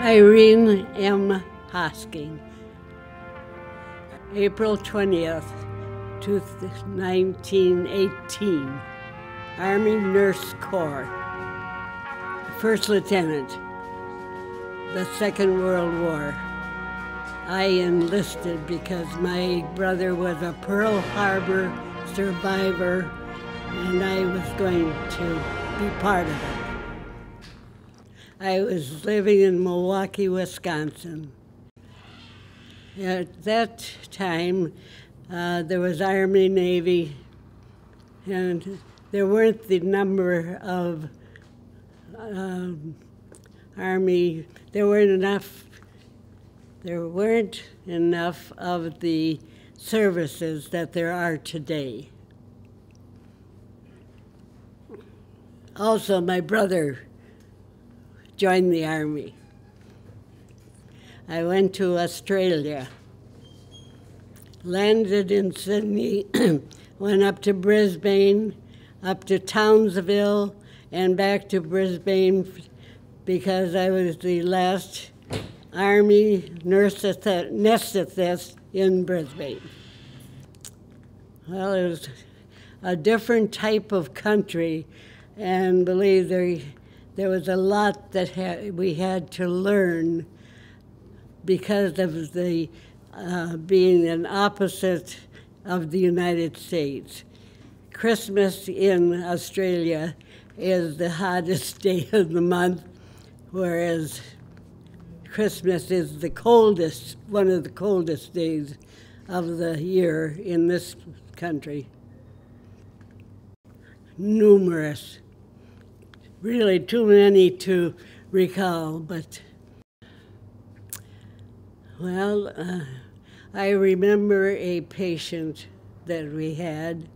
Irene Hoskings, April 20th, 1918, Army Nurse Corps, First Lieutenant, the Second World War. I enlisted because my brother was a Pearl Harbor survivor and I was going to be part of it. I was living in Milwaukee, Wisconsin. At that time, there was Army, Navy, and there weren't the number of Army, there weren't enough of the services that there are today. Also, my brother joined the Army. I went to Australia, landed in Sydney, went up to Brisbane, up to Townsville, and back to Brisbane because I was the last Army anesthetist in Brisbane. Well, it was a different type of country, and believe there was a lot that we had to learn because of the being an opposite of the United States. Christmas in Australia is the hottest day of the month, whereas Christmas is the coldest, one of the coldest days of the year in this country. Numerous. Really too many to recall, but, well, I remember a patient that we had,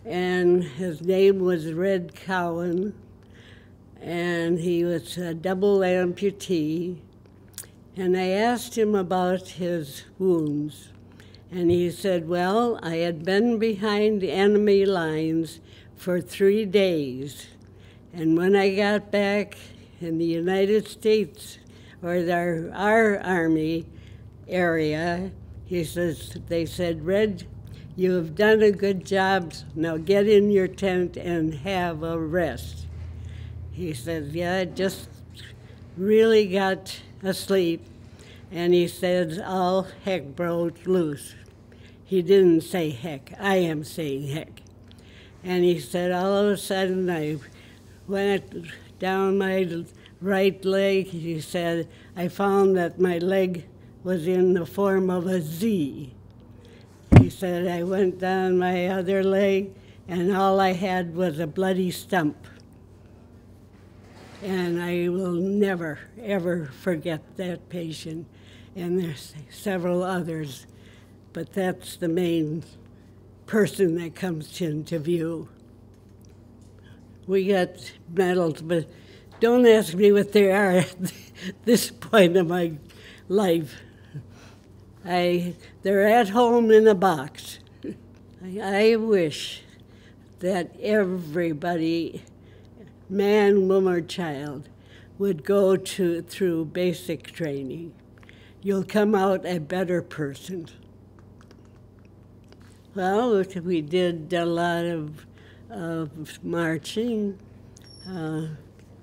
and his name was Red Cowan, and he was a double amputee, and I asked him about his wounds, and he said, well, I had been behind enemy lines for 3 days. And when I got back in the United States, or our Army area, he says, they said, Red, you have done a good job. Now get in your tent and have a rest. He said, yeah, I just really got asleep. And he said, all heck broke loose. He didn't say heck. I am saying heck. And he said, all of a sudden, I went down my right leg. He said, I found that my leg was in the form of a Z. He said, I went down my other leg, and all I had was a bloody stump. And I will never, ever forget that patient. And there's several others, but that's the main person that comes into view. We got medals, but don't ask me what they are at this point of my life. They're at home in a box. I wish that everybody, man, woman, or child, would go through basic training. You'll come out a better person. Well, we did a lot of marching, the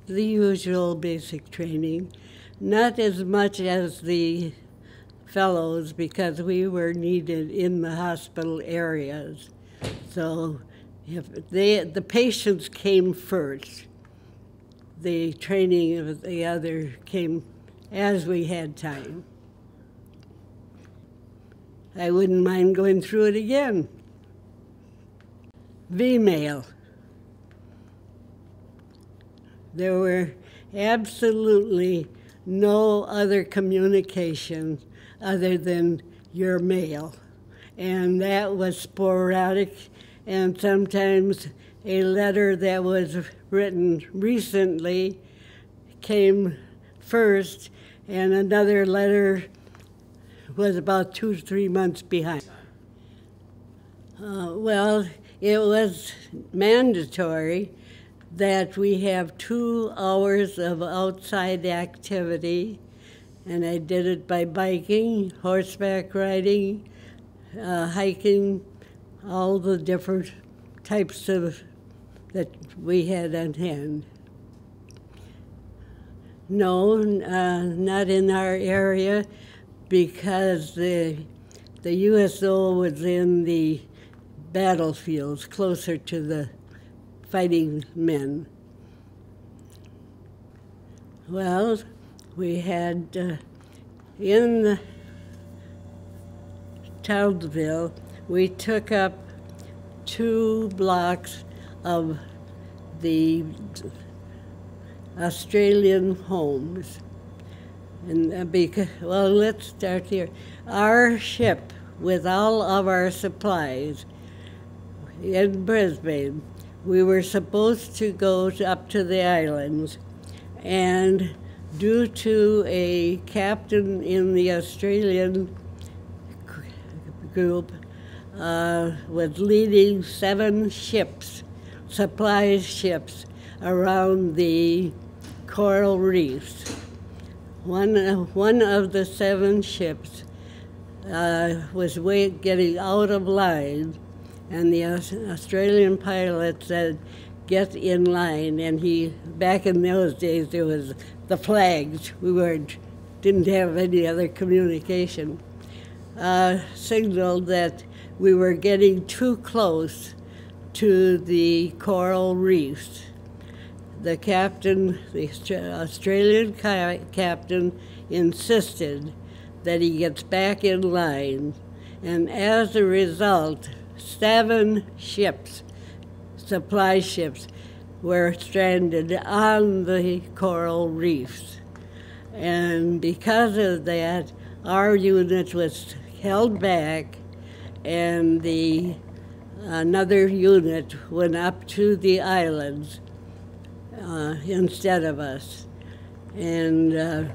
usual basic training, not as much as the fellows because we were needed in the hospital areas. So if the patients came first, the training of the other came as we had time. I wouldn't mind going through it again. V-mail. There were absolutely no other communication other than your mail. And that was sporadic, and sometimes a letter that was written recently came first, and another letter was about 2 to 3 months behind. Well, it was mandatory that we have 2 hours of outside activity And I did it by biking, horseback riding, hiking, all the different types of that we had on hand. No, not in our area, because the USO was in the battlefields closer to the fighting men. Well, we had in Townsville, we took up 2 blocks of the Australian homes. And because, well, let's start here. Our ship, with all of our supplies in Brisbane, we were supposed to go up to the islands, and due to a captain in the Australian group was leading 7 ships, supply ships, around the coral reefs. One of the 7 ships was getting out of line, and the Australian pilot said, "Get in line." And back in those days, there was the flags. We didn't have any other communication. Signaled that we were getting too close to the coral reefs. The captain, the Australian captain, insisted that he gets back in line, and as a result, 7 ships, supply ships, were stranded on the coral reefs. And because of that, our unit was held back, and another unit went up to the islands instead of us. And that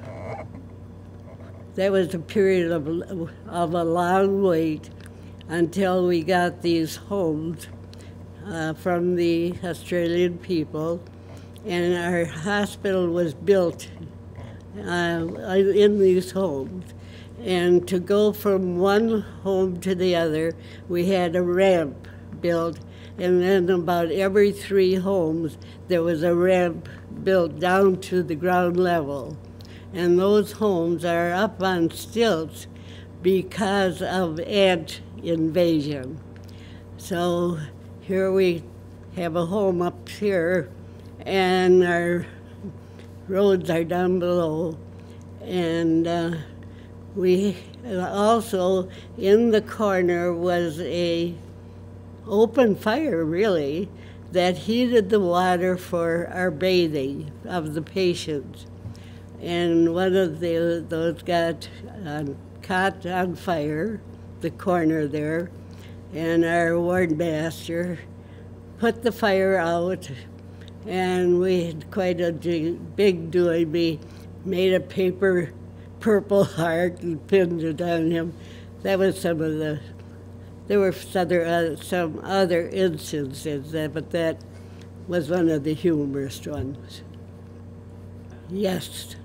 was a period of a long wait until we got these homes from the Australian people, and our hospital was built in these homes. And to go from one home to the other, we had a ramp built, and then about every 3 homes, there was a ramp built down to the ground level. And those homes are up on stilts because of ant invasion. So here we have a home up here, and our roads are down below. And we also, in the corner was a open fire, really, that heated the water for our bathing of the patients. And one of those got caught on fire, the corner there, and our ward master put the fire out, and we had quite a big doing. We made a paper purple heart and pinned it on him. That was some of the. There were some other instances, but that was one of the humorous ones. Yes.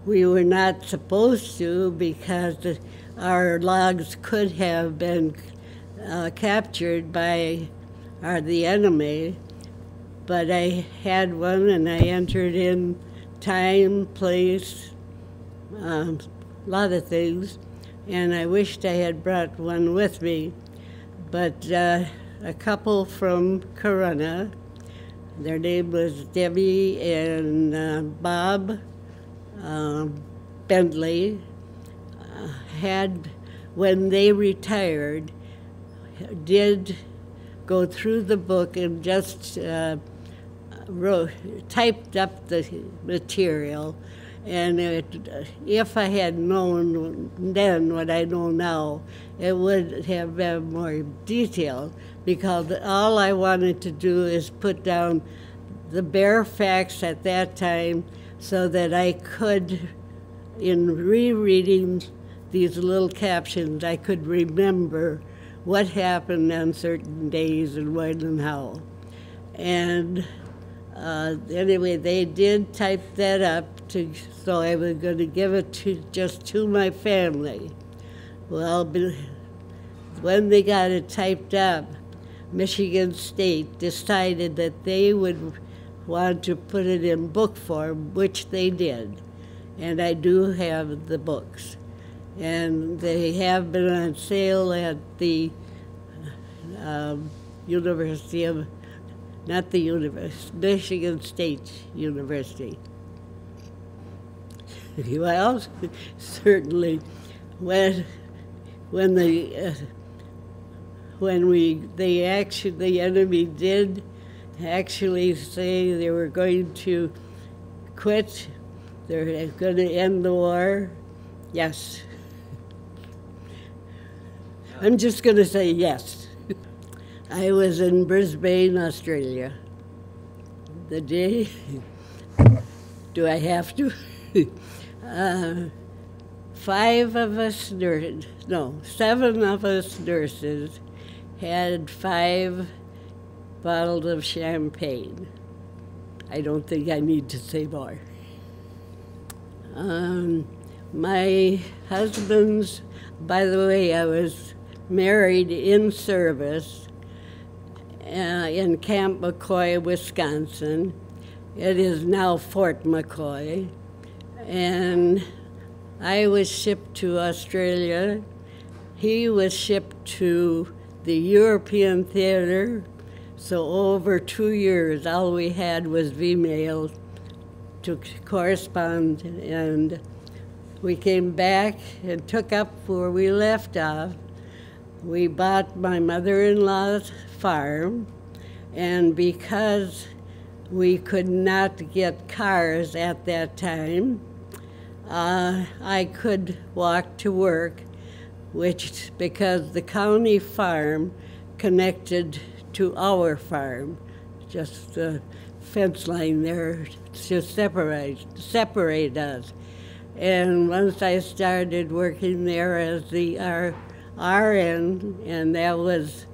We were not supposed to, because our logs could have been captured by the enemy, but I had one, and I entered in time, place, a lot of things, and I wished I had brought one with me. But a couple from Corunna, their name was Debbie and Bob Bentley, had, when they retired, did go through the book and just typed up the material. And if I had known then what I know now, it would have been more detailed, because all I wanted to do is put down the bare facts at that time, so that I could, in rereading these little captions, I could remember what happened on certain days and when and how. And anyway, they did type that up so I was going to give it just to my family. Well, when they got it typed up, Michigan State decided that they would want to put it in book form, which they did. And I do have the books. And they have been on sale at the University of, not the University, Michigan State University. Well, certainly, the enemy did actually say they were going to quit, they're going to end the war. Yes. I'm just going to say yes. I was in Brisbane, Australia. The day, do I have to? 7 of us nurses had 5 bottles of champagne. I don't think I need to say more. My husband's, by the way, I was married in service in Camp McCoy, Wisconsin. It is now Fort McCoy. And I was shipped to Australia. He was shipped to the European theater. So over 2 years, all we had was V-mail to correspond. And we came back and took up where we left off. We bought my mother-in-law's farm, and because we could not get cars at that time, I could walk to work, which because the county farm connected to our farm, just a fence line there to separate us. And once I started working there as the RN, and I was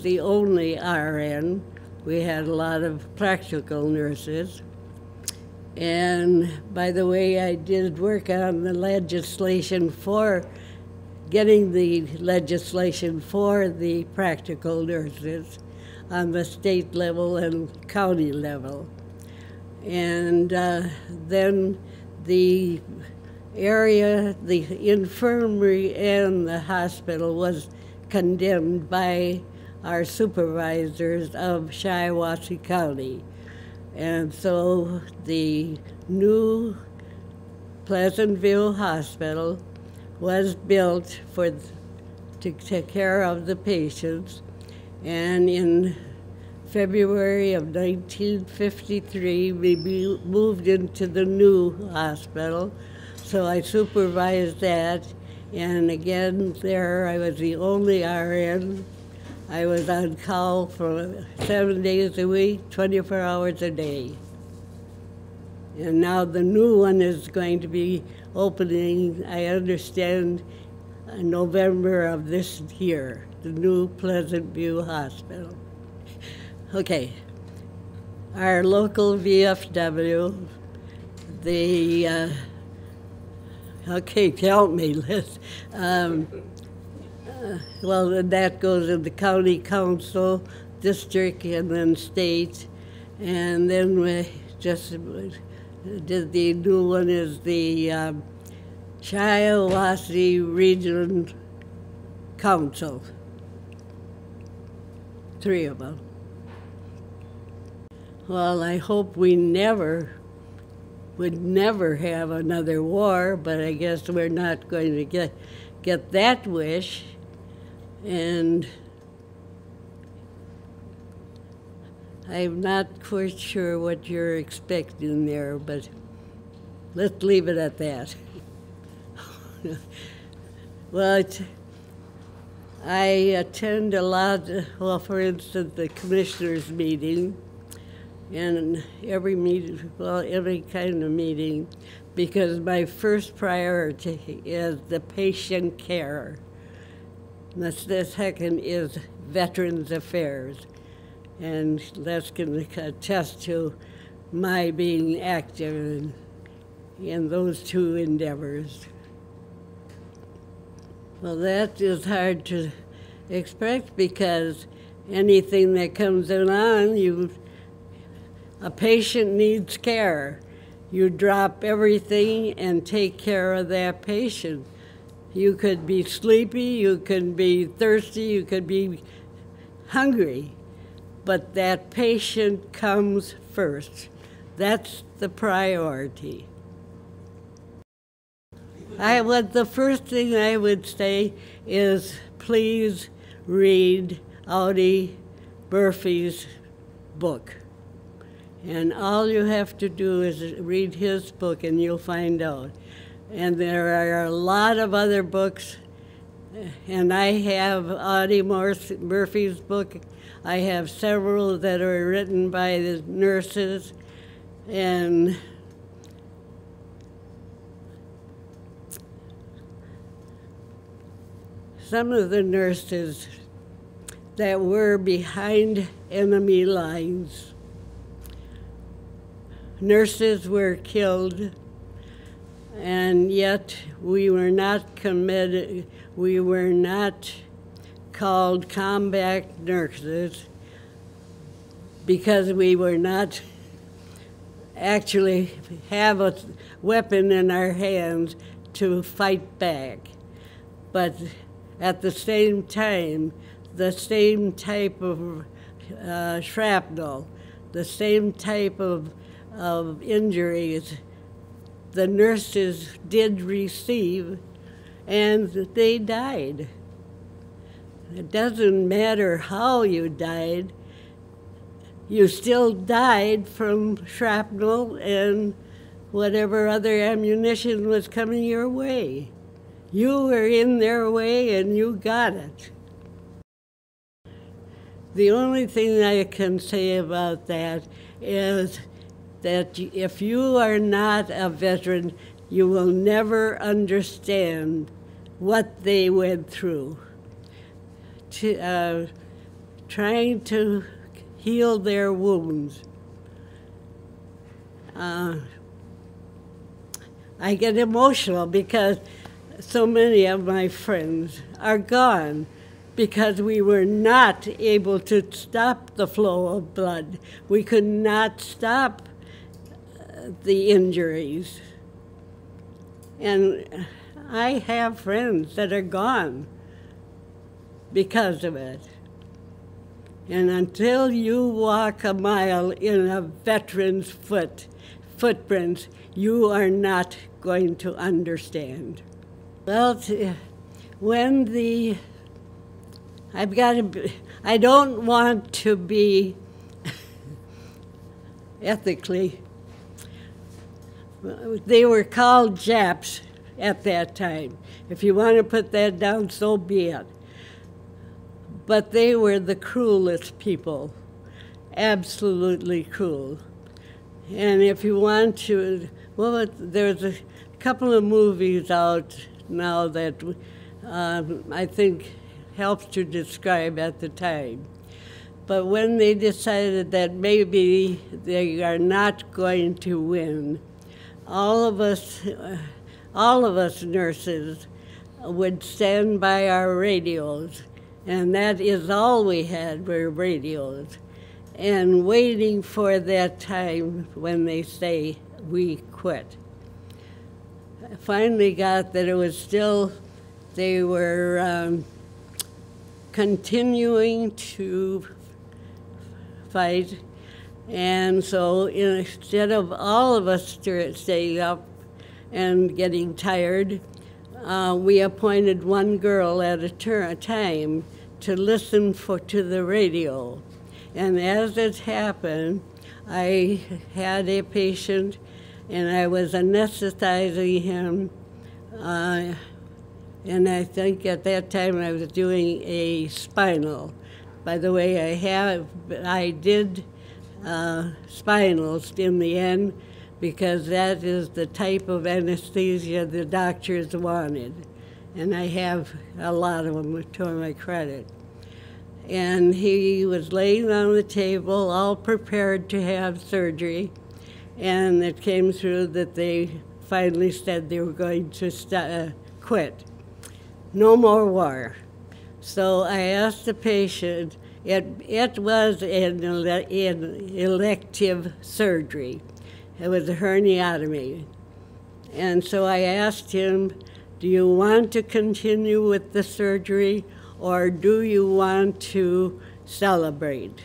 the only RN. We had a lot of practical nurses. And by the way, I did work on the legislation for getting the legislation for the practical nurses on the state level and county level. And then the area, the infirmary and the hospital was condemned by our supervisors of Shiawassee County. And so the new Pleasantville Hospital was built to take care of the patients. And in February of 1953, we moved into the new hospital. So I supervised that, and again, there I was the only RN. I was on call for 7 days a week, 24 hours a day. And now the new one is going to be opening, I understand, in November of this year, the new Pleasant View Hospital. Okay, our local VFW, the okay, help me, Liz. Well, that goes in the county council, district, and then state. And then we just did the new one is the Shiawassee Region Council. 3 of them. Well, I hope we would never have another war, but I guess we're not going to get that wish. And I'm not quite sure what you're expecting there, but let's leave it at that. Well, I attend a lot, well, for instance, the commissioners' meeting, and every meeting, well, every kind of meeting, because my first priority is the patient care. The second is Veterans Affairs, and that's going to attest to my being active in those two endeavors. Well, that is hard to expect because anything that comes along, a patient needs care. You drop everything and take care of that patient. You could be sleepy, you could be thirsty, you could be hungry, but that patient comes first. That's the priority. The first thing I would say is please read Audie Murphy's book. And all you have to do is read his book and you'll find out. And there are a lot of other books, and I have Audie Murphy's book. I have several that are written by the nurses, and some of the nurses that were behind enemy lines. Nurses were killed, and yet we were not committed, we were not called combat nurses because we were not actually have a weapon in our hands to fight back. But at the same time, the same type of shrapnel, the same type of injuries the nurses did receive, and they died. It doesn't matter how you died, you still died from shrapnel and whatever other ammunition was coming your way. You were in their way and you got it. The only thing I can say about that is that if you are not a veteran, you will never understand what they went through. Trying to heal their wounds. I get emotional because so many of my friends are gone because we were not able to stop the flow of blood. We could not stop the injuries. And I have friends that are gone because of it. And until you walk a mile in a veteran's footprints, you are not going to understand. Well, I don't want to be ethically, they were called Japs at that time. If you want to put that down, so be it. But they were the cruelest people, absolutely cruel. And if you want to, well, there's a couple of movies out now that I think helps to describe at the time. But when they decided that maybe they are not going to win, all of us nurses would stand by our radios, and that is all we had were radios, and waiting for that time when they say we quit. I finally got that it was still, they were continuing to fight. And so instead of all of us staying up and getting tired, we appointed one girl at a time to listen to the radio. And as it happened, I had a patient and I was anesthetizing him. And I think at that time I was doing a spinal. By the way, I did spinals in the end because that is the type of anesthesia the doctors wanted. And I have a lot of them to my credit. And he was laying on the table, all prepared to have surgery, and it came through that they finally said they were going to quit. No more war. So I asked the patient, it was an elective surgery. It was a herniatomy. And so I asked him, do you want to continue with the surgery or do you want to celebrate?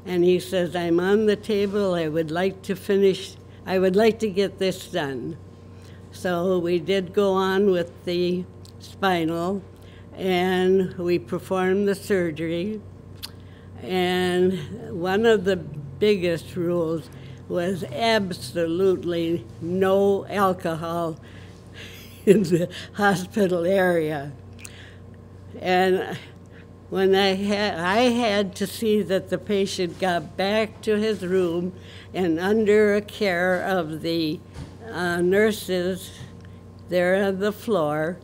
And he says, I'm on the table, I would like to get this done. So we did go on with the spinal, and we performed the surgery. And one of the biggest rules was absolutely no alcohol in the hospital area. And when I had to see that the patient got back to his room and under care of the nurses there on the floor.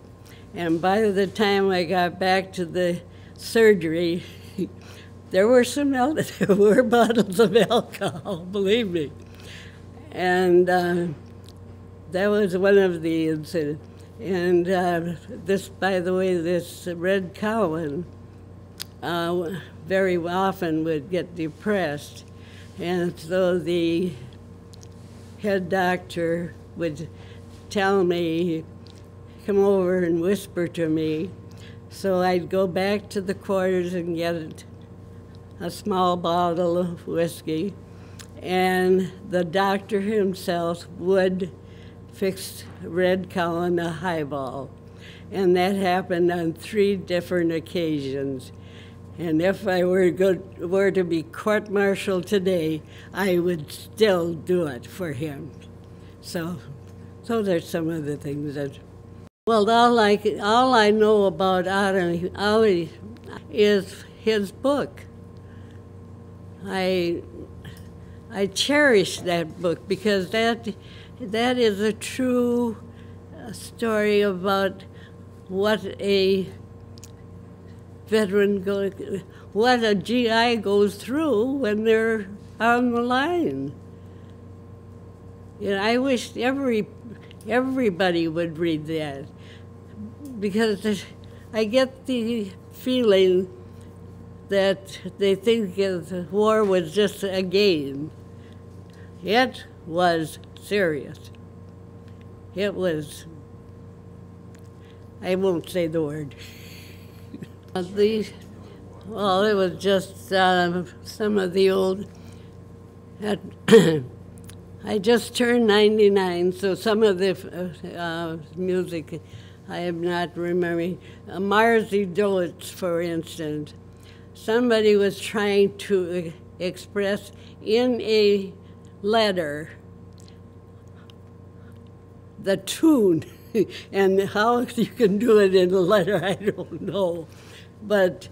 And by the time I got back to the surgery, there were there were bottles of alcohol, believe me. And that was one of the incidents. And this, by the way, this Red Cowan very often would get depressed. And so the head doctor would tell me, come over and whisper to me. So I'd go back to the quarters and get a small bottle of whiskey. And the doctor himself would fix Red Cowan a highball. And that happened on 3 different occasions. And if I were to be court-martialed today, I would still do it for him. So there's some of the things that... Well, all I know about Ali is his book. I cherish that book because that is a true story about what a veteran what a GI goes through when they're on the line. You know, I wish everybody would read that because I get the feeling that they think the war was just a game. It was serious. It was, I won't say the word. Well, it was just some of the old, I just turned 99, so some of the music I am not remembering. Marzi Dolitz, for instance. Somebody was trying to express in a letter the tune, and how you can do it in a letter, I don't know. But,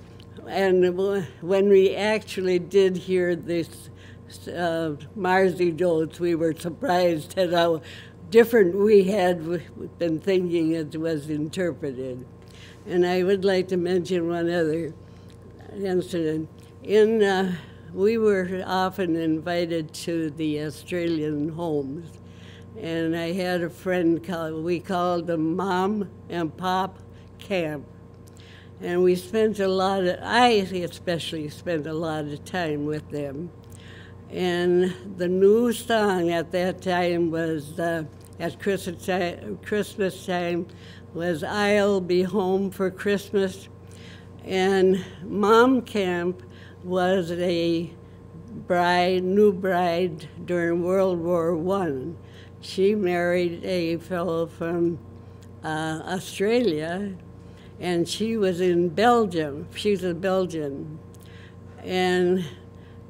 and when we actually did hear this Marzi Dolitz, we were surprised at how different we had been thinking it was interpreted. And I would like to mention one other incident. We were often invited to the Australian homes, and I had a friend we called them Mom and Pop Camp. And we spent I especially spent a lot of time with them. And the new song at that time was, at Christmas time, was I'll Be Home for Christmas. And Mom Camp was a new bride during World War I. She married a fellow from Australia, and she was in Belgium. She's a Belgian. And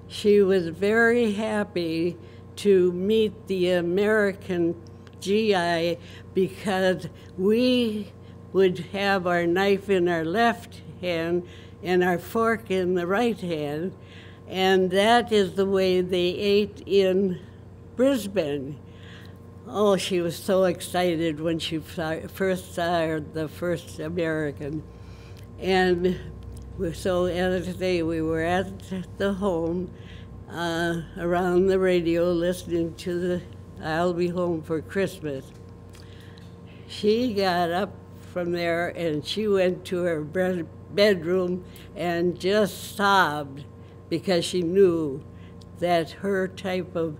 she was very happy to meet the American GI because we would have our knife in our left hand and our fork in the right hand, and that is the way they ate in Brisbane. Oh, she was so excited when she first saw the first American. And so, as I say, we were at the home around the radio listening to the I'll Be Home for Christmas. She got up from there and she went to her bedroom and just sobbed because she knew that her type of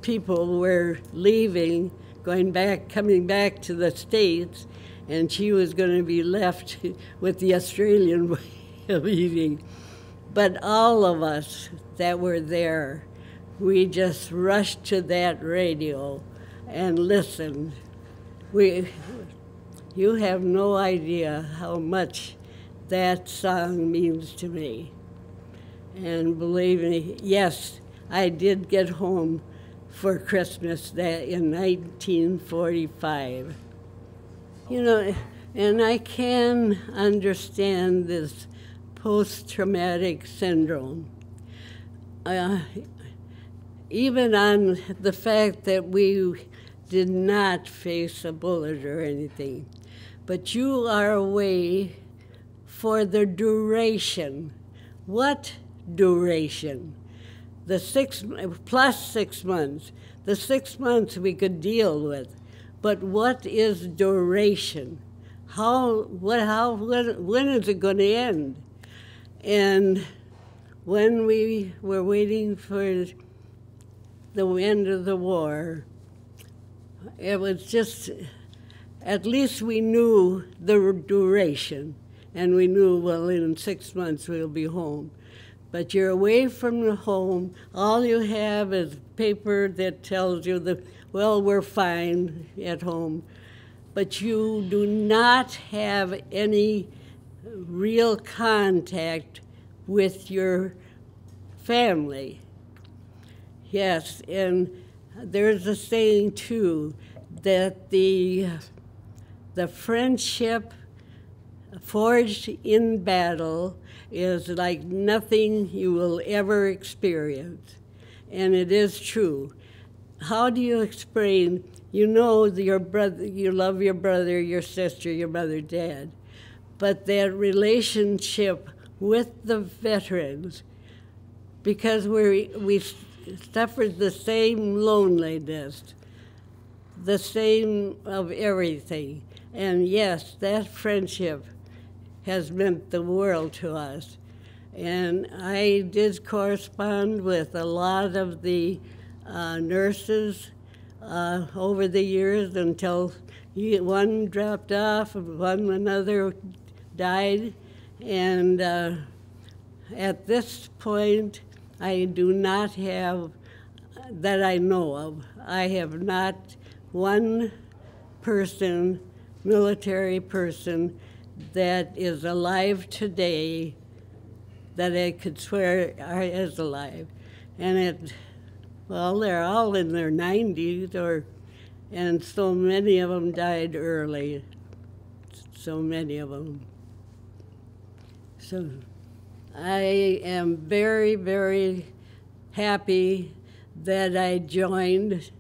people were leaving, coming back to the States, and she was going to be left with the Australian way of eating. But all of us that were there, we just rushed to that radio and listened. You have no idea how much that song means to me. And believe me, yes, I did get home for Christmas in 1945. You know, and I can understand this post-traumatic syndrome. Even on the fact that we did not face a bullet or anything, but you are away for the duration. What duration? The 6 plus 6 months. The 6 months we could deal with, but what is duration? When is it going to end? And when we were waiting for the end of the war, it was just, at least we knew the duration, and we knew, well, in 6 months we'll be home. But you're away from the home. All you have is paper that tells you that, well, we're fine at home. But you do not have any real contact with your family. Yes, and there's a saying, too, that the friendship forged in battle is like nothing you will ever experience. And it is true. How do you explain, you know your brother, you love your brother, your sister, your mother, dad, but that relationship with the veterans, because we suffered the same loneliness, the same of everything. And yes, that friendship has meant the world to us. And I did correspond with a lot of the nurses over the years until one dropped off, another died. And at this point, I do not have, that I know of, I have not one person, military person, that is alive today that I could swear is alive. And well, they're all in their 90s, and so many of them died early, so many of them. So I am very, very happy that I joined.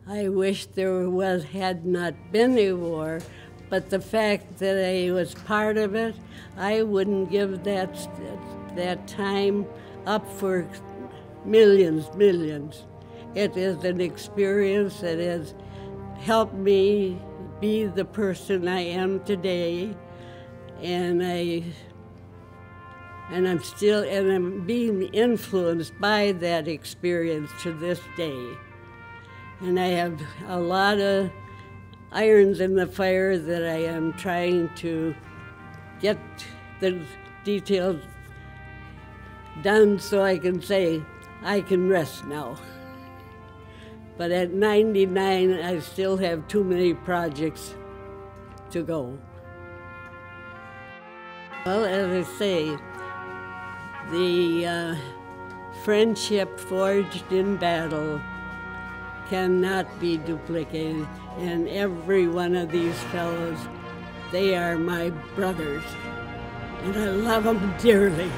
I wish there had not been a war, but the fact that I was part of it, I wouldn't give that time up for millions. It is an experience that has helped me be the person I am today, and I'm being influenced by that experience to this day. And I have a lot of irons in the fire that I am trying to get the details done so I can say, I can rest now. But at 99, I still have too many projects to go. Well, as I say, the friendship forged in battle cannot be duplicated. And every one of these fellows, they are my brothers. And I love them dearly.